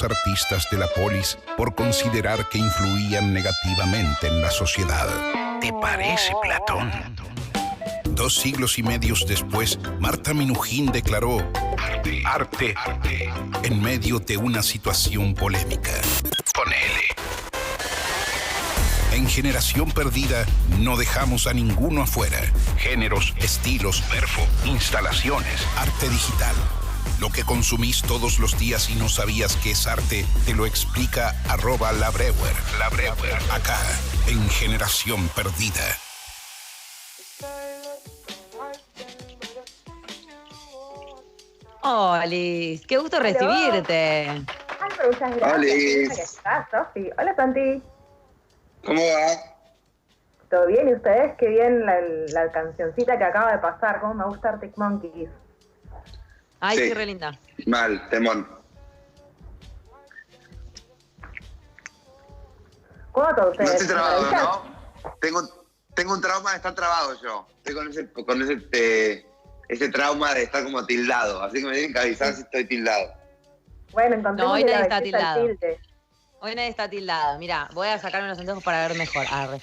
artistas de la polis por considerar que influían negativamente en la sociedad. ¿Te parece, Platón? 2 siglos y medio después, Marta Minujín declaró arte en medio de una situación polémica. Ponele. En Generación Perdida no dejamos a ninguno afuera. Géneros, estilos, perfo, instalaciones, arte digital. Lo que consumís todos los días y no sabías que es arte, te lo explica @labreuer. Acá, en Generación Perdida. Olis, qué gusto recibirte. Ay, pero muchas gracias. Olis. ¿Cómo estás, Sofi? Hola, Santi. ¿Cómo va? ¿Todo bien? ¿Y ustedes? Qué bien la cancioncita que acaba de pasar. ¿Cómo me gusta Arctic Monkeys? Ay, Sí. sí, re linda. Mal, temón. ¿Cómo a todos No ustedes? estoy trabado, ¿Me avisas? ¿no? Tengo un trauma de estar trabado yo. Estoy con ese trauma de estar como tildado. Así que me tienen que avisar si estoy tildado. Bueno, encontremos No, hoy la nadie está belleza del tildado. tilde. Hoy nadie está tildado. Mira, voy a sacarme los anteojos para ver mejor. Arre.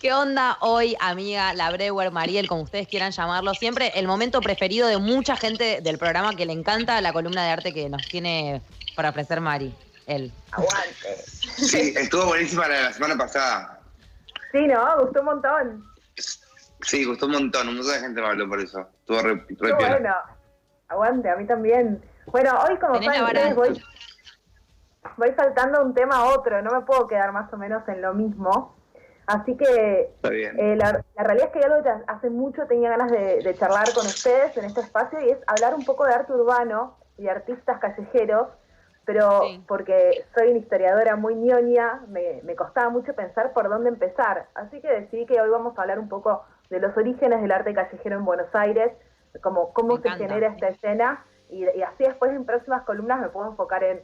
¿Qué onda hoy, amiga Labreuer, Mariel, como ustedes quieran llamarlo? Siempre el momento preferido de mucha gente del programa que le encanta la columna de arte que nos tiene para ofrecer Mari. Él. Aguante. Sí, estuvo buenísima la semana pasada. Sí, ¿no? Gustó un montón. Sí, gustó un montón de gente me habló por eso. Estuvo re Qué piola. bueno. Aguante, a mí también. Bueno, hoy como Tenés saben la vara ustedes voy saltando de un tema a otro, no me puedo quedar más o menos en lo mismo. Así que Está bien. la realidad es que hay algo que hace mucho tenía ganas de charlar con ustedes en este espacio y es hablar un poco de arte urbano y de artistas callejeros, pero Sí. porque soy una historiadora muy ñoña, me costaba mucho pensar por dónde empezar. Así que decidí que hoy vamos a hablar un poco de los orígenes del arte callejero en Buenos Aires, cómo Me se encanta. genera esta escena. Y así después en próximas columnas me puedo enfocar en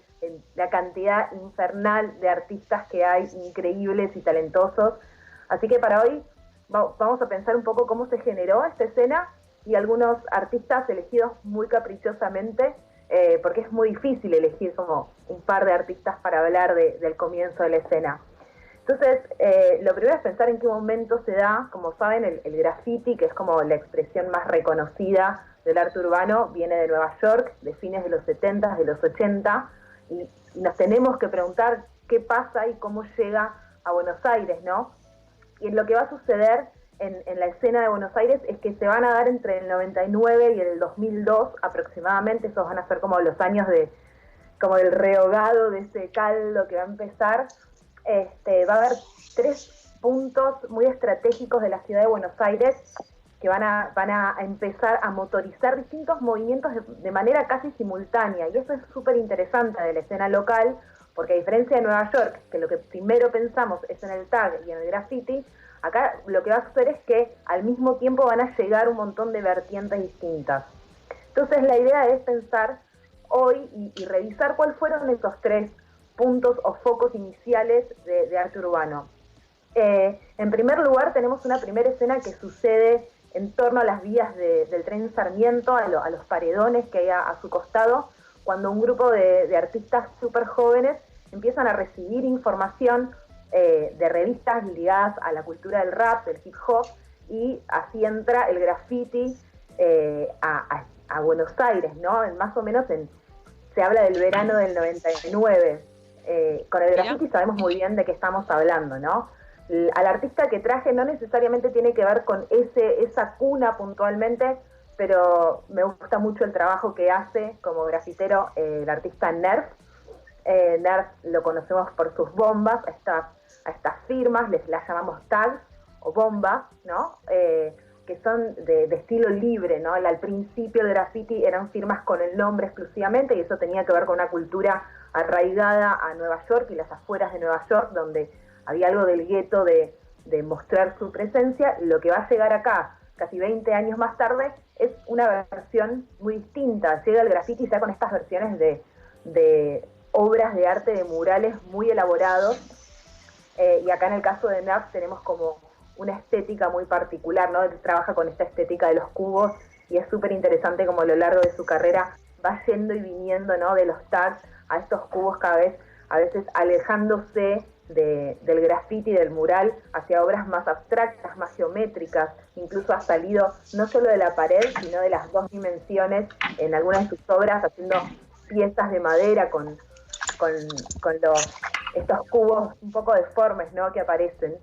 la cantidad infernal de artistas que hay, increíbles y talentosos. Así que para hoy vamos a pensar un poco cómo se generó esta escena y algunos artistas elegidos muy caprichosamente, porque es muy difícil elegir como un par de artistas para hablar del comienzo de la escena. Entonces, lo primero es pensar en qué momento se da. Como saben, el graffiti, que es como la expresión más reconocida del arte urbano, viene de Nueva York, de fines de los 70, de los 80, y nos tenemos que preguntar qué pasa y cómo llega a Buenos Aires, ¿no? Y lo que va a suceder en la escena de Buenos Aires es que se van a dar entre el 99 y el 2002 aproximadamente. Esos van a ser como los años como del rehogado de ese caldo que va a empezar. Va a haber 3 puntos muy estratégicos de la ciudad de Buenos Aires que van a empezar a motorizar distintos movimientos de manera casi simultánea, y eso es súper interesante de la escena local, porque a diferencia de Nueva York, que lo que primero pensamos es en el tag y en el graffiti, acá lo que va a suceder es que al mismo tiempo van a llegar un montón de vertientes distintas. Entonces la idea es pensar hoy y revisar cuáles fueron esos 3 puntos o focos iniciales de arte urbano. En primer lugar, tenemos una primera escena que sucede en torno a las vías del tren Sarmiento, a los paredones que hay a su costado, cuando un grupo de artistas súper jóvenes empiezan a recibir información de revistas ligadas a la cultura del rap, del hip hop, y así entra el graffiti a Buenos Aires, ¿no? Más o menos se habla del verano del 99. Con el graffiti sabemos muy bien de qué estamos hablando, ¿no? Al artista que traje no necesariamente tiene que ver con esa cuna puntualmente, pero me gusta mucho el trabajo que hace como grafitero el artista Nerf. Nerf lo conocemos por sus bombas, a estas firmas las llamamos tags o bombas, ¿no? Que son de estilo libre, ¿no? Al principio del graffiti eran firmas con el nombre exclusivamente, y eso tenía que ver con una cultura arraigada a Nueva York y las afueras de Nueva York, donde había algo del gueto de mostrar su presencia. Lo que va a llegar acá, casi 20 años más tarde, es una versión muy distinta. Llega el graffiti ya con estas versiones de obras de arte, de murales muy elaborados, y acá en el caso de Nerf tenemos como una estética muy particular, ¿no? Él trabaja con esta estética de los cubos, y es súper interesante como a lo largo de su carrera va yendo y viniendo, ¿no? De los tags a estos cubos cada vez, a veces alejándose del graffiti, del mural, hacia obras más abstractas, más geométricas. Incluso ha salido no solo de la pared, sino de las dos dimensiones en algunas de sus obras, haciendo piezas de madera con estos cubos un poco deformes, ¿no?, que aparecen.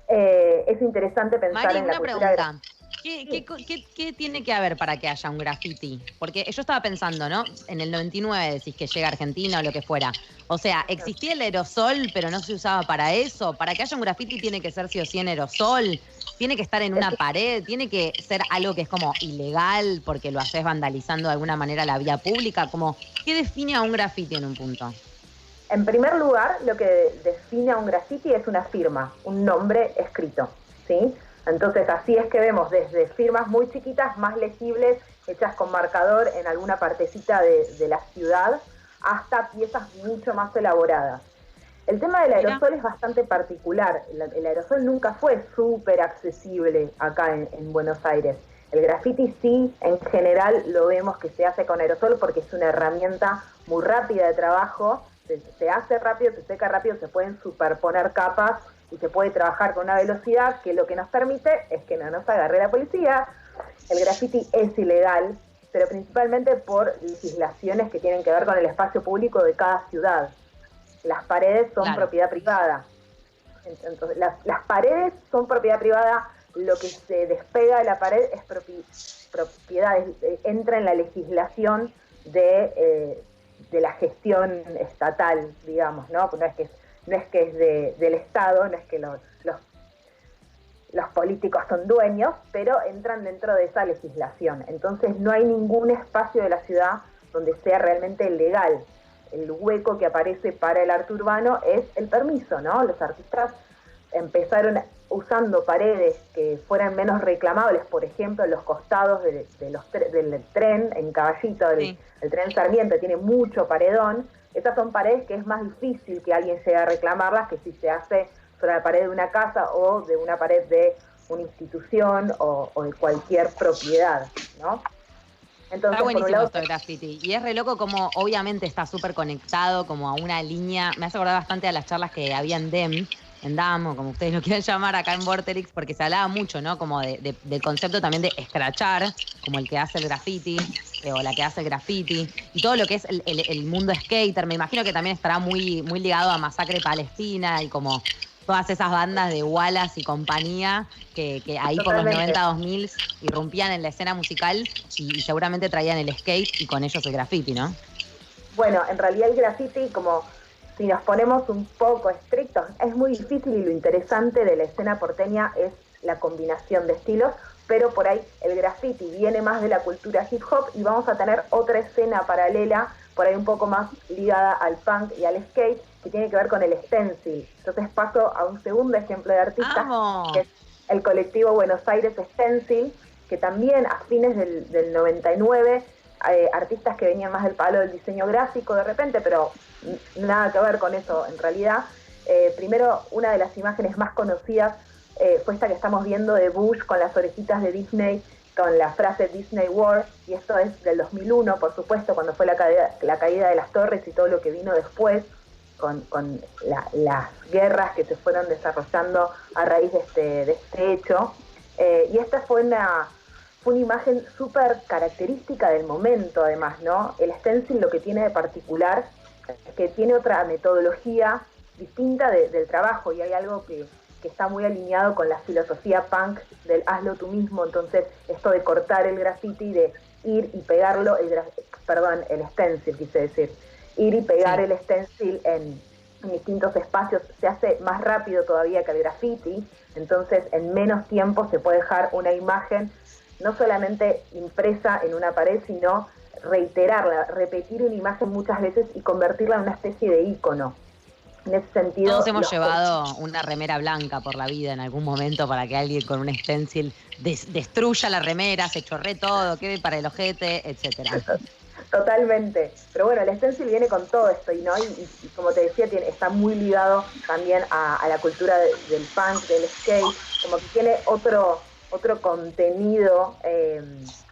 Es interesante pensar Mari, en la una cultura. pregunta. ¿Qué tiene que haber para que haya un graffiti? Porque yo estaba pensando, ¿no? En el 99 decís que llega a Argentina o lo que fuera. O sea, existía el aerosol, pero no se usaba para eso. Para que haya un graffiti tiene que ser sí o sí en aerosol. Tiene que estar en una pared. Tiene que ser algo que es como ilegal porque lo haces vandalizando de alguna manera la vía pública. Como, ¿qué define a un graffiti en un punto? En primer lugar, lo que define a un graffiti es una firma, un nombre escrito, ¿sí? Entonces, así es que vemos desde firmas muy chiquitas, más legibles, hechas con marcador en alguna partecita de la ciudad, hasta piezas mucho más elaboradas. El tema del aerosol es bastante particular. El aerosol nunca fue súper accesible acá en Buenos Aires. El graffiti sí, en general, lo vemos que se hace con aerosol porque es una herramienta muy rápida de trabajo. Se hace rápido, se seca rápido, se pueden superponer capas y se puede trabajar con una velocidad que lo que nos permite es que no nos agarre la policía. El graffiti es ilegal, pero principalmente por legislaciones que tienen que ver con el espacio público de cada ciudad. Las paredes son propiedad privada. Entonces, las paredes son propiedad privada, lo que se despega de la pared es propiedad, entra en la legislación de la gestión estatal, digamos, ¿no? No es que es del Estado, no es que los políticos son dueños, pero entran dentro de esa legislación. Entonces no hay ningún espacio de la ciudad donde sea realmente legal. El hueco que aparece para el arte urbano es el permiso, ¿no? Los artistas empezaron usando paredes que fueran menos reclamables, por ejemplo, los costados del tren en Caballito, el tren Sarmiento tiene mucho paredón. Esas son paredes que es más difícil que alguien llegue a reclamarlas que si se hace sobre la pared de una casa o de una pared de una institución o de cualquier propiedad, ¿no? Entonces, está buenísimo esto de graffiti. Y es re loco como obviamente está súper conectado como a una línea. Me hace acordar bastante a las charlas que había en DAM, o como ustedes lo quieran llamar acá en Vorterix, porque se hablaba mucho, ¿no? Como del concepto también de escrachar, como el que hace el graffiti, o la que hace el graffiti, y todo lo que es el mundo skater. Me imagino que también estará muy, muy ligado a Masacre Palestina y como todas esas bandas de Wallace y compañía que ahí por los 90-2000 irrumpían en la escena musical y seguramente traían el skate y con ellos el graffiti, ¿no? Bueno, en realidad el graffiti, como si nos ponemos un poco estrictos, es muy difícil, y lo interesante de la escena porteña es la combinación de estilos, pero por ahí el graffiti viene más de la cultura hip hop y vamos a tener otra escena paralela, por ahí un poco más ligada al punk y al skate, que tiene que ver con el stencil. Entonces paso a un segundo ejemplo de artista, que es el colectivo Buenos Aires Stencil, que también a fines del 99, artistas que venían más del palo del diseño gráfico de repente, pero nada que ver con eso en realidad. Primero, una de las imágenes más conocidas fue esta que estamos viendo de Bush con las orejitas de Disney, con la frase Disney War, y esto es del 2001, por supuesto, cuando fue la caída de las torres y todo lo que vino después, con las guerras que se fueron desarrollando a raíz de este hecho. Y esta fue una imagen súper característica del momento, además, ¿no? El stencil lo que tiene de particular es que tiene otra metodología distinta del trabajo, y hay algo que está muy alineado con la filosofía punk del hazlo tú mismo. Entonces, esto de cortar el graffiti, de ir y pegarlo, el stencil, quise decir, ir y pegar el stencil en distintos espacios, se hace más rápido todavía que el graffiti. Entonces, en menos tiempo se puede dejar una imagen no solamente impresa en una pared, sino reiterarla, repetir una imagen muchas veces y convertirla en una especie de ícono. En ese sentido, todos hemos llevado una remera blanca por la vida en algún momento para que alguien con un stencil destruya la remera, se chorree todo, quede para el ojete, etcétera. Totalmente. Pero bueno, el stencil viene con todo esto, y como te decía, está muy ligado también a la cultura del punk, del skate, como que tiene otro contenido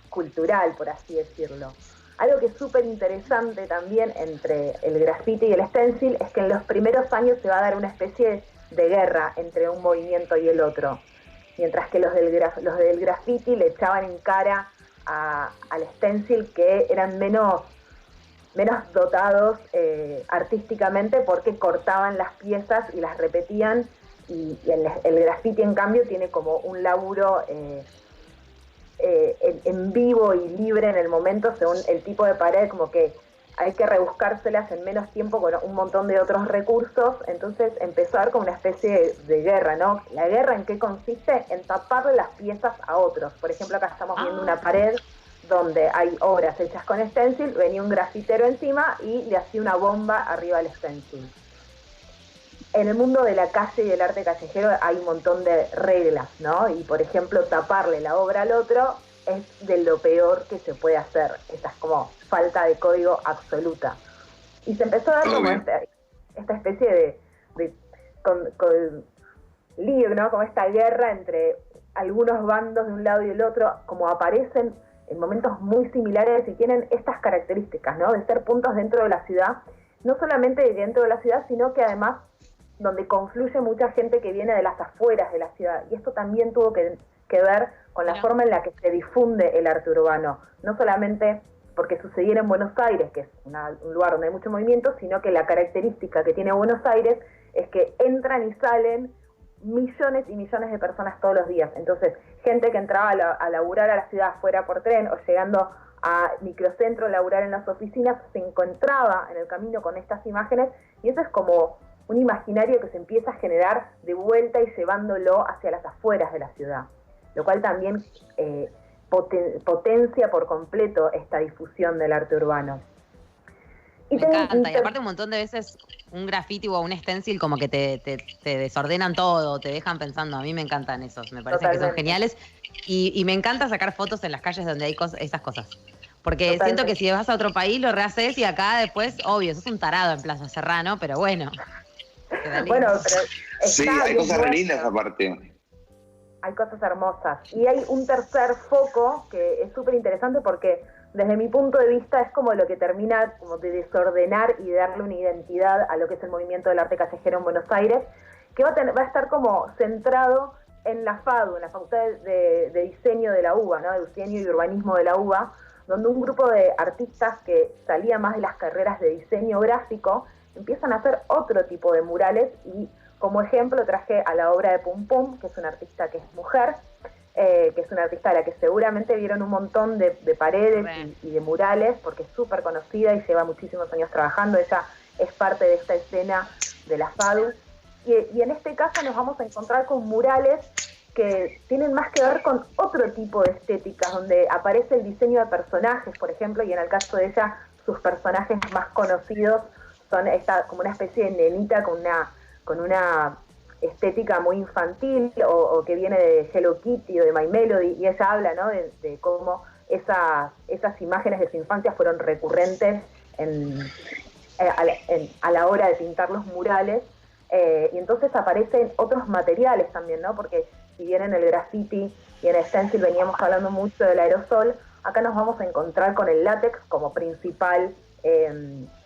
cultural, por así decirlo. Algo que es súper interesante también entre el graffiti y el stencil es que en los primeros años se va a dar una especie de guerra entre un movimiento y el otro. Mientras que los del graffiti le echaban en cara al stencil que eran menos dotados artísticamente porque cortaban las piezas y las repetían, y el graffiti en cambio tiene como un laburo en vivo y libre en el momento según el tipo de pared, como que hay que rebuscárselas en menos tiempo con un montón de otros recursos. Entonces empezó a haber como una especie de guerra, ¿no? ¿La guerra en qué consiste? En taparle las piezas a otros. Por ejemplo, acá estamos viendo una pared donde hay obras hechas con stencil, venía un grafitero encima y le hacía una bomba arriba al stencil. En el mundo de la calle y del arte callejero hay un montón de reglas, ¿no? Y por ejemplo, taparle la obra al otro es de lo peor que se puede hacer. Esa es como falta de código absoluta. Y se empezó a dar como esta especie de lío, ¿no? Como esta guerra entre algunos bandos de un lado y del otro, como aparecen en momentos muy similares y tienen estas características, ¿no? De ser puntos dentro de la ciudad, no solamente dentro de la ciudad, sino que además donde confluye mucha gente que viene de las afueras de la ciudad. Y esto también tuvo que ver con la forma en la que se difunde el arte urbano. No solamente porque sucediera en Buenos Aires, que es un lugar donde hay mucho movimiento, sino que la característica que tiene Buenos Aires es que entran y salen millones y millones de personas todos los días. Entonces, gente que entraba a laburar a la ciudad fuera por tren o llegando a microcentro a laburar en las oficinas, se encontraba en el camino con estas imágenes, y eso es como un imaginario que se empieza a generar de vuelta y llevándolo hacia las afueras de la ciudad, lo cual también potencia por completo esta difusión del arte urbano. Me encanta, y aparte un montón de veces un graffiti o un stencil como que te desordenan todo, te dejan pensando. A mí me encantan esos, me parece que son geniales, y me encanta sacar fotos en las calles donde hay esas cosas. Porque siento que si vas a otro país lo rehaces y acá después, obvio, sos un tarado en Plaza Serrano, pero bueno. Bueno, pero sí, hay cosas re lindas aparte. Hay cosas hermosas. Y hay un tercer foco que es súper interesante porque desde mi punto de vista es como lo que termina como de desordenar y de darle una identidad a lo que es el movimiento del arte callejero en Buenos Aires, que va a estar como centrado en la FADU, en la Facultad de Diseño de la UBA, ¿no? De Diseño y Urbanismo de la UBA, donde un grupo de artistas que salía más de las carreras de diseño gráfico empiezan a hacer otro tipo de murales, y como ejemplo traje a la obra de Pum Pum, que es una artista que es mujer, que es una artista a la que seguramente vieron un montón de paredes y de murales, porque es súper conocida y lleva muchísimos años trabajando. Ella es parte de esta escena de la FADU, y en este caso nos vamos a encontrar con murales que tienen más que ver con otro tipo de estéticas, donde aparece el diseño de personajes, por ejemplo, y en el caso de ella, sus personajes más conocidos son como una especie de nenita con una estética muy infantil, o que viene de Hello Kitty o de My Melody, y ella habla, ¿no? de cómo esas imágenes de su infancia fueron recurrentes a la hora de pintar los murales, y entonces aparecen otros materiales también, ¿no? Porque si bien en el graffiti y en el stencil veníamos hablando mucho del aerosol, acá nos vamos a encontrar con el látex como principal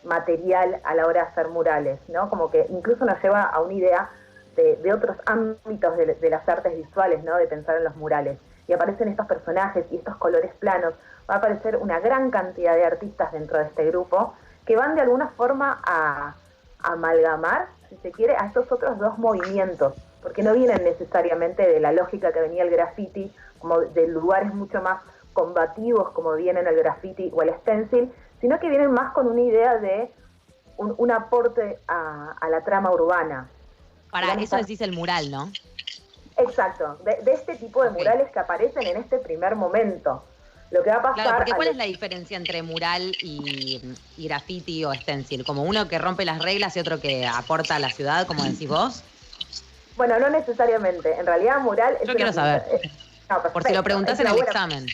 material a la hora de hacer murales, ¿no? Como que incluso nos lleva a una idea de otros ámbitos de las artes visuales, ¿no? De pensar en los murales. Y aparecen estos personajes y estos colores planos. Va a aparecer una gran cantidad de artistas dentro de este grupo que van de alguna forma a amalgamar, si se quiere, a estos otros dos movimientos, porque no vienen necesariamente de la lógica que venía el graffiti, como de lugares mucho más combativos como vienen el graffiti o el stencil, sino que vienen más con una idea de un aporte a la trama urbana. Para eso decís el mural, ¿no? Exacto, de este tipo de murales que aparecen en este primer momento. Lo que va a pasar... Claro, porque ¿cuál es la diferencia entre mural y graffiti o stencil? ¿Como uno que rompe las reglas y otro que aporta a la ciudad, como decís vos? Bueno, no necesariamente. En realidad, mural... Yo quiero saber. Por si lo preguntás en el examen.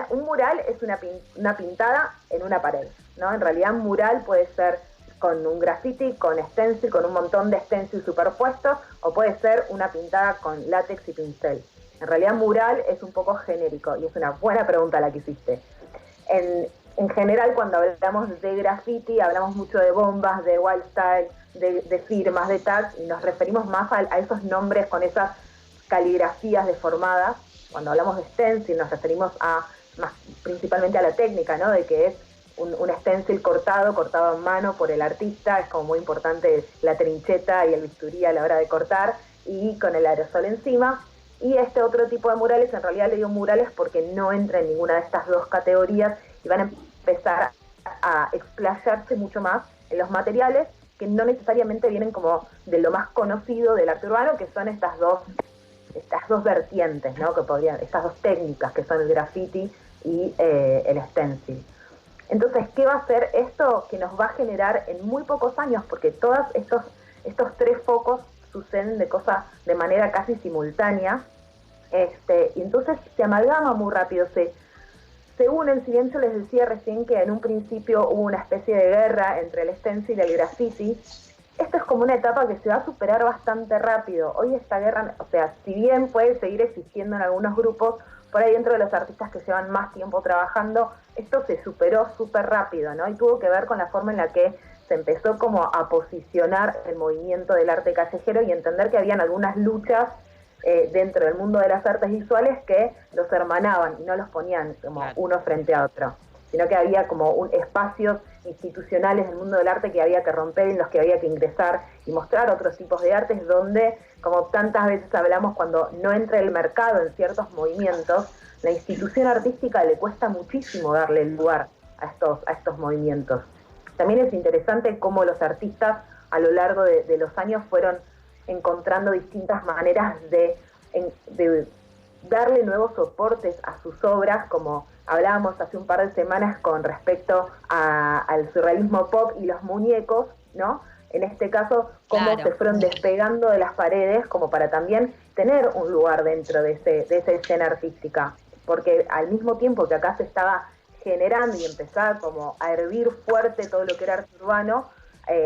Un mural es una pintada en una pared, ¿no? En realidad, un mural puede ser con un graffiti, con stencil, con un montón de stencil superpuestos, o puede ser una pintada con látex y pincel. En realidad mural es un poco genérico y es una buena pregunta la que hiciste. En general, cuando hablamos de graffiti, hablamos mucho de bombas, de wild style, de firmas, de tags, y nos referimos más a esos nombres con esas caligrafías deformadas. Cuando hablamos de stencil nos referimos principalmente a la técnica, ¿no? De que es un stencil cortado en mano por el artista. Es como muy importante la trincheta y el bisturí a la hora de cortar, y con el aerosol encima. Y este otro tipo de murales, en realidad le digo murales porque no entra en ninguna de estas dos categorías, y van a empezar a explayarse mucho más en los materiales que no necesariamente vienen como de lo más conocido del arte urbano, que son estas dos vertientes, ¿no? Estas dos técnicas, que son el graffiti y el stencil. Entonces, ¿qué va a hacer esto? Que nos va a generar en muy pocos años, porque todos estos tres focos suceden de manera casi simultánea, y entonces se amalgama muy rápido, se unen. Si bien yo les decía recién que en un principio hubo una especie de guerra entre el stencil y el graffiti, esto es como una etapa que se va a superar bastante rápido. Hoy esta guerra, o sea, si bien puede seguir existiendo en algunos grupos, por ahí dentro de los artistas que llevan más tiempo trabajando, esto se superó súper rápido, ¿no? Y tuvo que ver con la forma en la que se empezó como a posicionar el movimiento del arte callejero y entender que habían algunas luchas dentro del mundo de las artes visuales que los hermanaban y no los ponían como uno frente a otro, sino que había como espacios institucionales del mundo del arte que había que romper, en los que había que ingresar y mostrar otros tipos de artes, donde, como tantas veces hablamos, cuando no entra el mercado en ciertos movimientos, la institución artística le cuesta muchísimo darle lugar a estos movimientos. También es interesante cómo los artistas a lo largo de los años fueron encontrando distintas maneras de darle nuevos soportes a sus obras, como hablábamos hace un par de semanas con respecto al surrealismo pop y los muñecos, ¿no? En este caso, cómo se fueron despegando de las paredes como para también tener un lugar dentro de esa escena artística. Porque al mismo tiempo que acá se estaba generando y empezaba como a hervir fuerte todo lo que era arte urbano,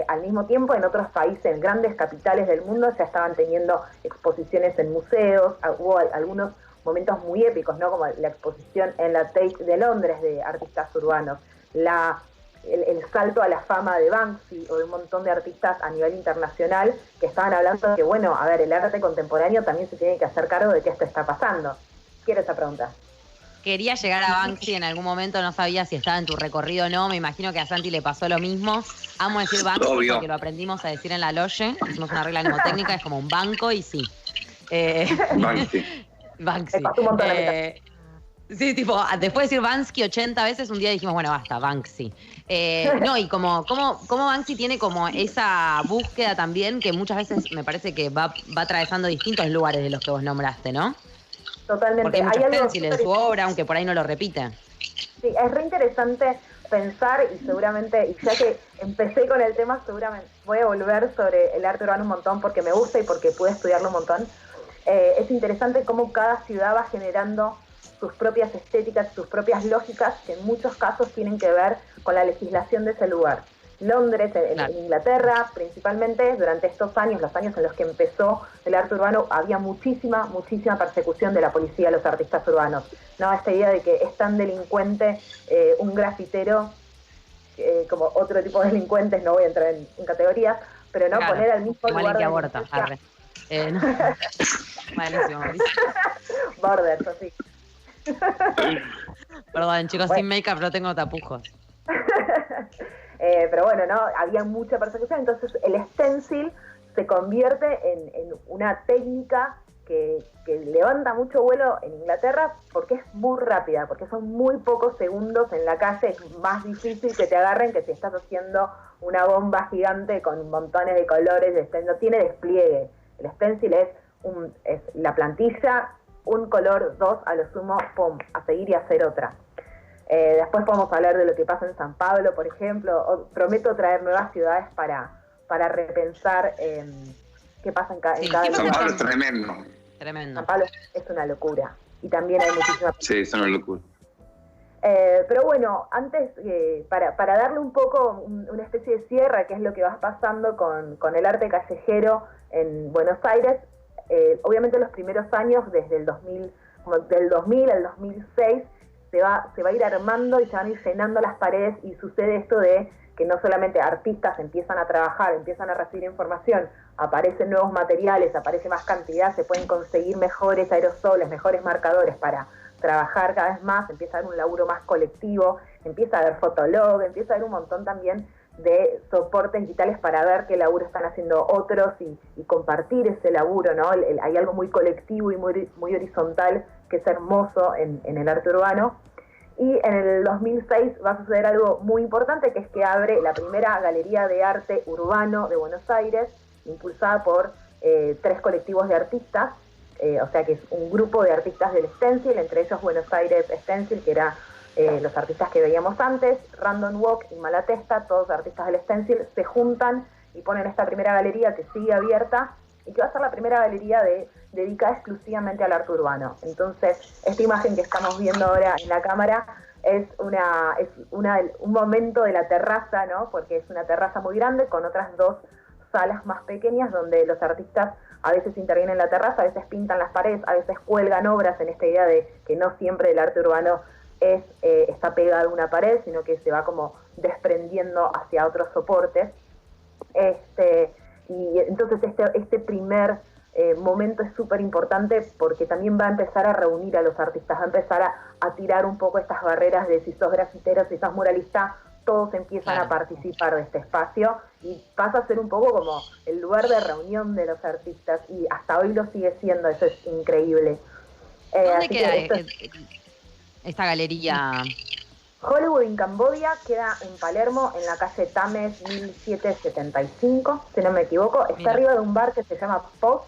al mismo tiempo en otros países, en grandes capitales del mundo, ya estaban teniendo exposiciones en museos. Hubo algunos momentos muy épicos, ¿no? Como la exposición en la Tate de Londres de artistas urbanos, el salto a la fama de Banksy o de un montón de artistas a nivel internacional que estaban hablando de que, bueno, a ver, el arte contemporáneo también se tiene que hacer cargo de que esto está pasando. Quiero esa pregunta. Quería llegar a Banksy en algún momento, no sabía si estaba en tu recorrido o no. Me imagino que a Santi le pasó lo mismo. Amo decir Banksy porque lo aprendimos a decir en la loge. Hicimos una regla mnemotécnica, es como un banco y sí. Banksy. Sí, tipo, después de decir Banksy 80 veces, un día dijimos, bueno, basta, Banksy. No, y como Banksy tiene como esa búsqueda también, que muchas veces me parece que va atravesando distintos lugares de los que vos nombraste, ¿no? Totalmente. Porque hay muchos stencils en su obra, aunque por ahí no lo repite. Sí, es re interesante pensar, y seguramente, y ya que empecé con el tema, seguramente voy a volver sobre el arte urbano un montón porque me gusta y porque pude estudiarlo un montón. Es interesante cómo cada ciudad va generando sus propias estéticas, sus propias lógicas, que en muchos casos tienen que ver con la legislación de ese lugar. Londres, en Inglaterra, principalmente, durante estos años, los años en los que empezó el arte urbano, había muchísima persecución de la policía a los artistas urbanos, ¿no? Esta idea de que es tan delincuente un grafitero como otro tipo de delincuentes, no voy a entrar en categorías, pero no poner al mismo lugar que aborta. No. Borders, así. Perdón, chicos, sin make-up no tengo tapujos. Pero bueno, ¿no? Había mucha persecución, entonces el stencil se convierte en una técnica que levanta mucho vuelo en Inglaterra porque es muy rápida, porque son muy pocos segundos en la calle. Es más difícil que te agarren que si estás haciendo una bomba gigante con montones de colores. No tiene despliegue. El stencil es la plantilla, un color, dos, a lo sumo, pum, a seguir y hacer otra. Después podemos hablar de lo que pasa en San Pablo, por ejemplo. Prometo traer nuevas ciudades para repensar qué pasa en cada ciudad. San Pablo es tremendo. San Pablo es una locura. Y también hay muchísimas... Sí, es una locura. Pero bueno, antes, para darle un poco una especie de cierre, que es lo que va pasando con el arte callejero en Buenos Aires, obviamente los primeros años, desde el 2000, del 2000 al 2006, se va a ir armando y se van a ir llenando las paredes, y sucede esto de que no solamente artistas empiezan a trabajar, empiezan a recibir información, aparecen nuevos materiales, aparece más cantidad, se pueden conseguir mejores aerosoles, mejores marcadores para trabajar cada vez más, empieza a haber un laburo más colectivo, empieza a haber fotolog, empieza a haber un montón también de soportes digitales para ver qué laburo están haciendo otros y compartir ese laburo, ¿no? Hay algo muy colectivo y muy horizontal que es hermoso en el arte urbano. Y en el 2006 va a suceder algo muy importante, que es que abre la primera galería de arte urbano de Buenos Aires, impulsada por 3 colectivos de artistas, o sea que es un grupo de artistas del Stencil, entre ellos Buenos Aires Stencil, que era los artistas que veíamos antes, Random Walk y Malatesta, todos artistas del Stencil, se juntan y ponen esta primera galería que sigue abierta y que va a ser la primera galería dedicada exclusivamente al arte urbano. Entonces, esta imagen que estamos viendo ahora en la cámara es un momento de la terraza, ¿no? Porque es una terraza muy grande con otras 2 salas más pequeñas donde los artistas a veces intervienen en la terraza, a veces pintan las paredes, a veces cuelgan obras, en esta idea de que no siempre el arte urbano está pegado a una pared, sino que se va como desprendiendo hacia otros soportes. Y entonces este primer momento es súper importante porque también va a empezar a reunir a los artistas, va a empezar a tirar un poco estas barreras de si sos grafitero, si sos muralista, todos empiezan a participar de este espacio y pasa a ser un poco como el lugar de reunión de los artistas, y hasta hoy lo sigue siendo, eso es increíble. ¿Dónde queda esta galería? Hollywood en Cambodia, queda en Palermo, en la calle Tames 1775, si no me equivoco. Está arriba de un bar que se llama Post,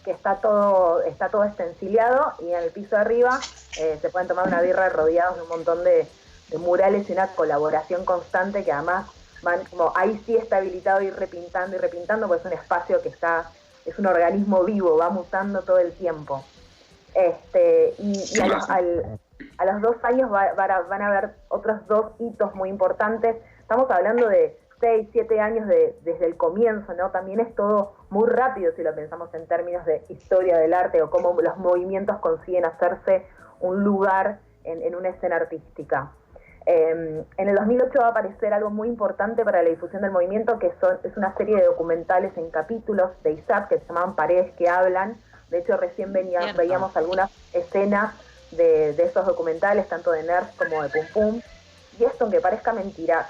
que está todo estencilado, y en el piso de arriba se pueden tomar una birra rodeados de un montón de murales y una colaboración constante que además van como, ahí sí está habilitado ir repintando, porque es un espacio que es un organismo vivo, va mutando todo el tiempo. A los 2 años van a haber otros 2 hitos muy importantes. Estamos hablando de 6, 7 años desde el comienzo, ¿no? También es todo muy rápido si lo pensamos en términos de historia del arte o cómo los movimientos consiguen hacerse un lugar en una escena artística. En el 2008 va a aparecer algo muy importante para la difusión del movimiento, que es una serie de documentales en capítulos de ISAP que se llaman Paredes que Hablan. De hecho, recién veíamos algunas escenas de esos documentales, tanto de Nerds como de Pum Pum. Y esto, aunque parezca mentira,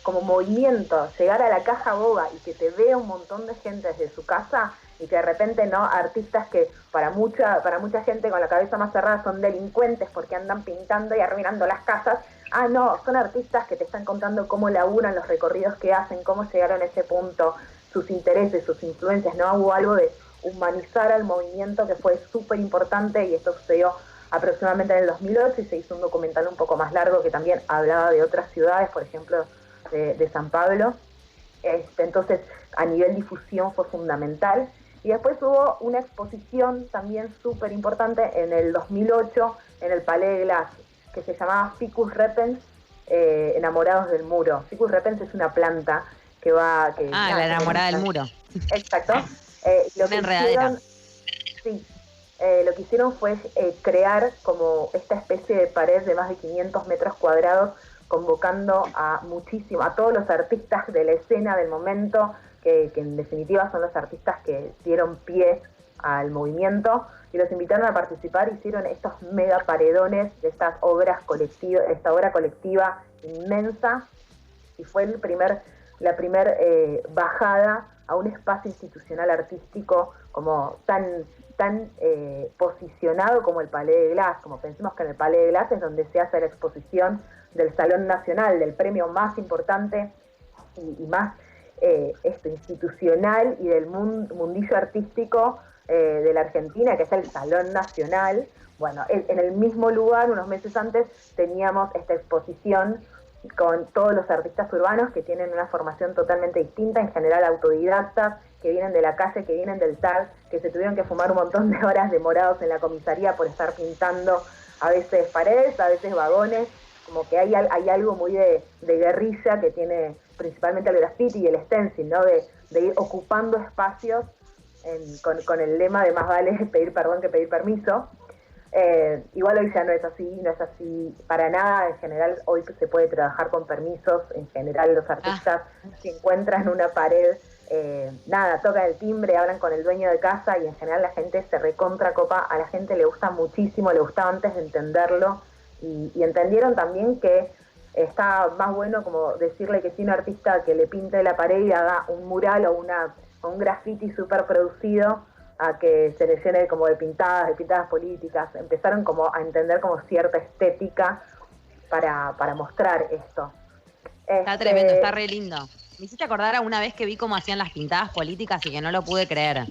como movimiento, llegar a la caja boba y que te vea un montón de gente desde su casa, y que de repente, ¿no? Artistas que para mucha gente con la cabeza más cerrada son delincuentes porque andan pintando y arruinando las casas. Ah, no, son artistas que te están contando cómo laburan, los recorridos que hacen, cómo llegaron a ese punto, sus intereses, sus influencias, ¿no? Hubo algo de humanizar al movimiento que fue súper importante, y esto sucedió aproximadamente en el 2008, y se hizo un documental un poco más largo que también hablaba de otras ciudades, por ejemplo, de San Pablo. Entonces, a nivel difusión fue fundamental. Y después hubo una exposición también súper importante en el 2008 en el Palais de Glace, que se llamaba Ficus repens, Enamorados del Muro. Ficus repens es una planta que va... la enamorada del muro. Exacto. Una enredadera. Lo que hicieron fue crear como esta especie de pared de más de 500 metros cuadrados, convocando a todos los artistas de la escena del momento, que en definitiva son los artistas que dieron pie al movimiento, y los invitaron a participar. Hicieron estos mega paredones de estas obras colectivas, esta obra colectiva inmensa, y fue la primer bajada a un espacio institucional artístico como tan posicionado como el Palais de Glace. Como pensemos que en el Palais de Glace es donde se hace la exposición del Salón Nacional, del premio más importante y más institucional y del mundillo artístico de la Argentina, que es el Salón Nacional. Bueno, en el mismo lugar, unos meses antes, teníamos esta exposición con todos los artistas urbanos que tienen una formación totalmente distinta, en general autodidactas, que vienen de la calle, que vienen del TAG, que se tuvieron que fumar un montón de horas demorados en la comisaría por estar pintando a veces paredes, a veces vagones. Como que hay algo muy de guerrilla que tiene principalmente el graffiti y el stencil, ¿no? De ir ocupando espacios con el lema de más vale pedir perdón que pedir permiso. Igual hoy ya no es así para nada. En general hoy se puede trabajar con permisos. En general los artistas si encuentran una pared, tocan el timbre, hablan con el dueño de casa y en general la gente se recontra copa. A la gente le gusta muchísimo, le gustaba antes de entenderlo y entendieron también que está más bueno como decirle que si un artista que le pinte la pared y haga un mural o un graffiti súper producido a que se le llene como de pintadas políticas. Empezaron como a entender como cierta estética para mostrar esto. Está tremendo, está re lindo. Me hiciste acordar a una vez que vi cómo hacían las pintadas políticas y que no lo pude creer.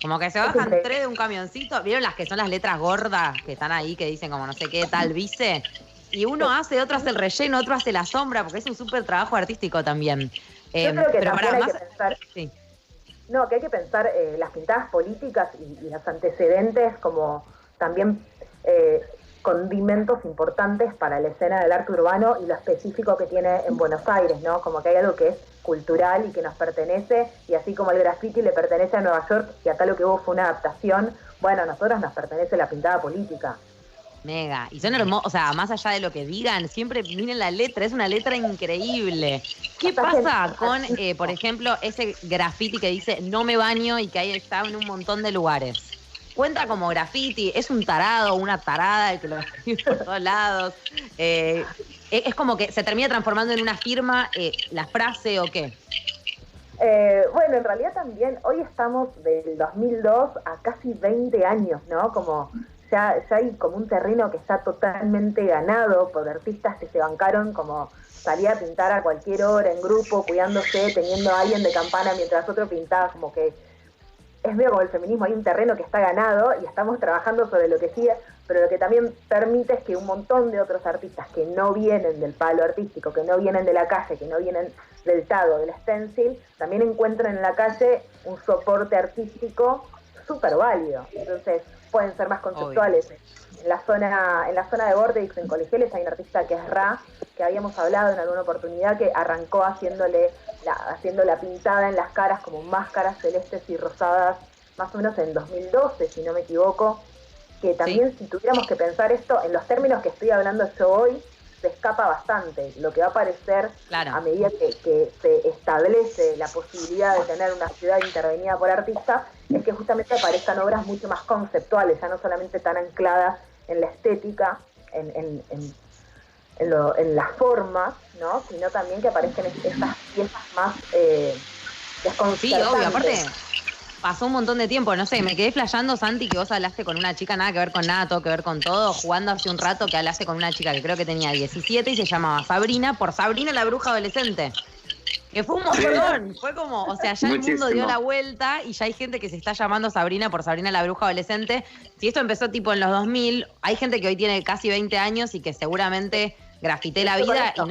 Como que se bajan 3 de un camioncito. ¿Vieron las que son las letras gordas que están ahí, que dicen como no sé qué, tal vice? Y uno hace, otro hace el relleno, otro hace la sombra, porque es un súper trabajo artístico también. Yo creo que pero también para hay que pensar... Sí. No, que hay que pensar las pintadas políticas y los antecedentes como también condimentos importantes para la escena del arte urbano y lo específico que tiene en Buenos Aires, ¿no? Como que hay algo que es cultural y que nos pertenece, y así como el graffiti le pertenece a Nueva York y acá lo que hubo fue una adaptación, bueno, a nosotros nos pertenece la pintada política. Mega. Y son hermosos, o sea, más allá de lo que digan, siempre miren la letra, es una letra increíble. ¿Qué pasa con, por ejemplo, ese graffiti que dice no me baño y que ahí está en un montón de lugares? Cuenta como graffiti, es un tarado, una tarada el que lo escribe por todos lados. Es como que se termina transformando en una firma la frase o qué. Bueno, en realidad también hoy estamos del 2002 a casi 20 años, ¿no? Como ya hay como un terreno que está totalmente ganado por artistas que se bancaron como salir a pintar a cualquier hora en grupo, cuidándose, teniendo a alguien de campana mientras otro pintaba, como que es medio como el feminismo, hay un terreno que está ganado y estamos trabajando sobre lo que sigue, pero lo que también permite es que un montón de otros artistas que no vienen del palo artístico, que no vienen de la calle, que no vienen del tado, del stencil, también encuentran en la calle un soporte artístico súper válido. Entonces pueden ser más conceptuales. En la zona de Vortex, en Colegiales, hay un artista que es Ra, que habíamos hablado en alguna oportunidad, que arrancó haciendo la pintada en las caras como máscaras celestes y rosadas, más o menos en 2012, si no me equivoco, que también si tuviéramos que pensar esto en los términos que estoy hablando yo hoy, se escapa bastante. Lo que va a aparecer a medida que se establece la posibilidad de tener una ciudad intervenida por artistas, es que justamente aparezcan obras mucho más conceptuales, ya no solamente tan ancladas en la estética, en las formas, ¿no? Sino también que aparezcan estas piezas más desconcertantes. Sí, obvio, aparte pasó un montón de tiempo, no sé, me quedé flasheando, Santi, que vos hablaste con una chica, nada que ver con nada, todo que ver con todo, jugando hace un rato que hablaste con una chica que creo que tenía 17 y se llamaba Sabrina, por Sabrina la bruja adolescente. Que fue un montón, fue como, o sea, ya muchísimo. El mundo dio la vuelta y ya hay gente que se está llamando Sabrina por Sabrina la bruja adolescente. Si esto empezó tipo en los 2000, hay gente que hoy tiene casi 20 años y que seguramente grafité la vida y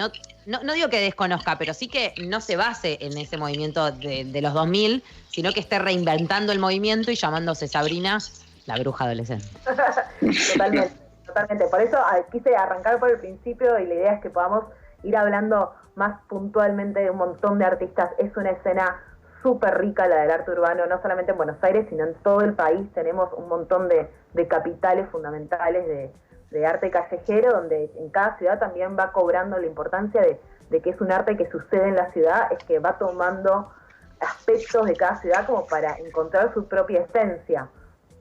no digo que desconozca, pero sí que no se base en ese movimiento de los 2000, sino que esté reinventando el movimiento y llamándose Sabrina la bruja adolescente. Totalmente. Por eso quise arrancar por el principio y la idea es que podamos ir hablando más puntualmente de un montón de artistas. Es una escena súper rica la del arte urbano, no solamente en Buenos Aires, sino en todo el país. Tenemos un montón de capitales fundamentales de arte callejero, donde en cada ciudad también va cobrando la importancia de que es un arte que sucede en la ciudad, es que va tomando aspectos de cada ciudad como para encontrar su propia esencia.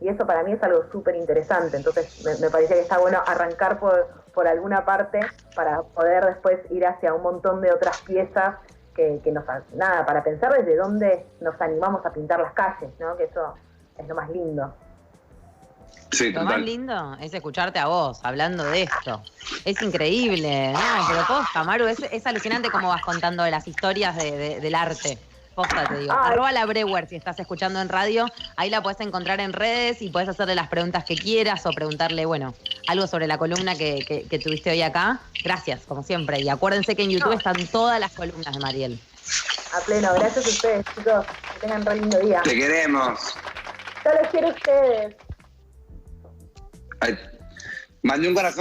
Y eso para mí es algo súper interesante. Entonces me parecía que está bueno arrancar por alguna parte para poder después ir hacia un montón de otras piezas que para pensar desde dónde nos animamos a pintar las calles, ¿no? Que eso es lo más lindo. Sí, lo más lindo es escucharte a vos hablando de esto. Es increíble, ¿no? Pero posta, Maru, es alucinante cómo vas contando las historias del arte. Posta, te digo. @labreuer, si estás escuchando en radio, ahí la podés encontrar en redes y podés hacerle las preguntas que quieras o preguntarle, bueno, algo sobre la columna que tuviste hoy acá. Gracias, como siempre. Y acuérdense que en YouTube están todas las columnas de Mariel. A pleno. Gracias a ustedes, chicos. Que tengan un lindo día. Te queremos. Yo los quiero a ustedes. Ay, mandé un corazón.